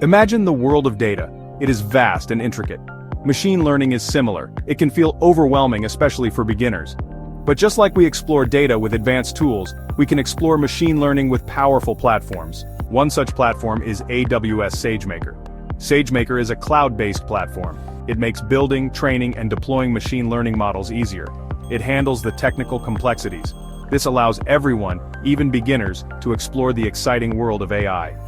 Imagine the world of data. It is vast and intricate. Machine learning is similar. It can feel overwhelming, especially for beginners. But just like we explore data with advanced tools, we can explore machine learning with powerful platforms. One such platform is AWS SageMaker. SageMaker is a cloud-based platform. It makes building, training, and deploying machine learning models easier. It handles the technical complexities. This allows everyone, even beginners, to explore the exciting world of AI.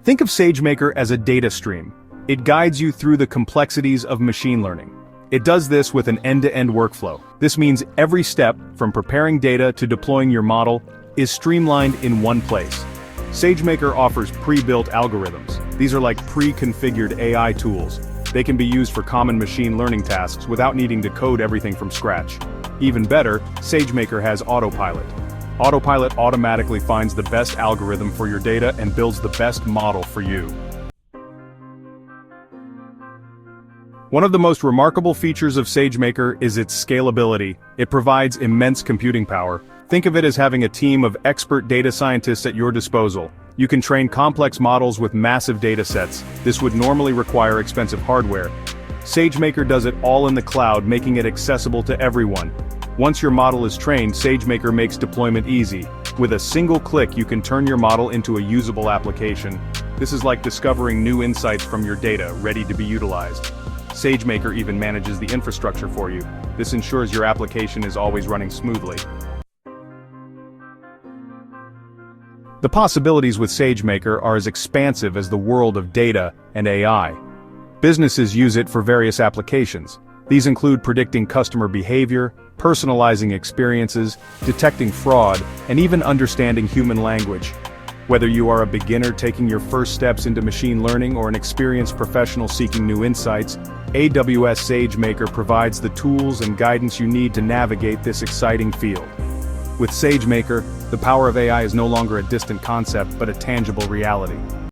Think of SageMaker as a data stream. It guides you through the complexities of machine learning. It does this with an end-to-end workflow. This means every step, from preparing data to deploying your model, is streamlined in one place. SageMaker offers pre-built algorithms. These are like pre-configured AI tools. They can be used for common machine learning tasks without needing to code everything from scratch. Even better, SageMaker has autopilot. Autopilot automatically finds the best algorithm for your data and builds the best model for you. One of the most remarkable features of SageMaker is its scalability. It provides immense computing power. Think of it as having a team of expert data scientists at your disposal. You can train complex models with massive data sets. This would normally require expensive hardware. SageMaker does it all in the cloud, making it accessible to everyone. Once your model is trained, SageMaker makes deployment easy. With a single click, you can turn your model into a usable application. This is like discovering new insights from your data, ready to be utilized. SageMaker even manages the infrastructure for you. This ensures your application is always running smoothly. The possibilities with SageMaker are as expansive as the world of data and AI. Businesses use it for various applications. These include predicting customer behavior, personalizing experiences, detecting fraud, and even understanding human language. Whether you are a beginner taking your first steps into machine learning or an experienced professional seeking new insights, AWS SageMaker provides the tools and guidance you need to navigate this exciting field. With SageMaker, the power of AI is no longer a distant concept but a tangible reality.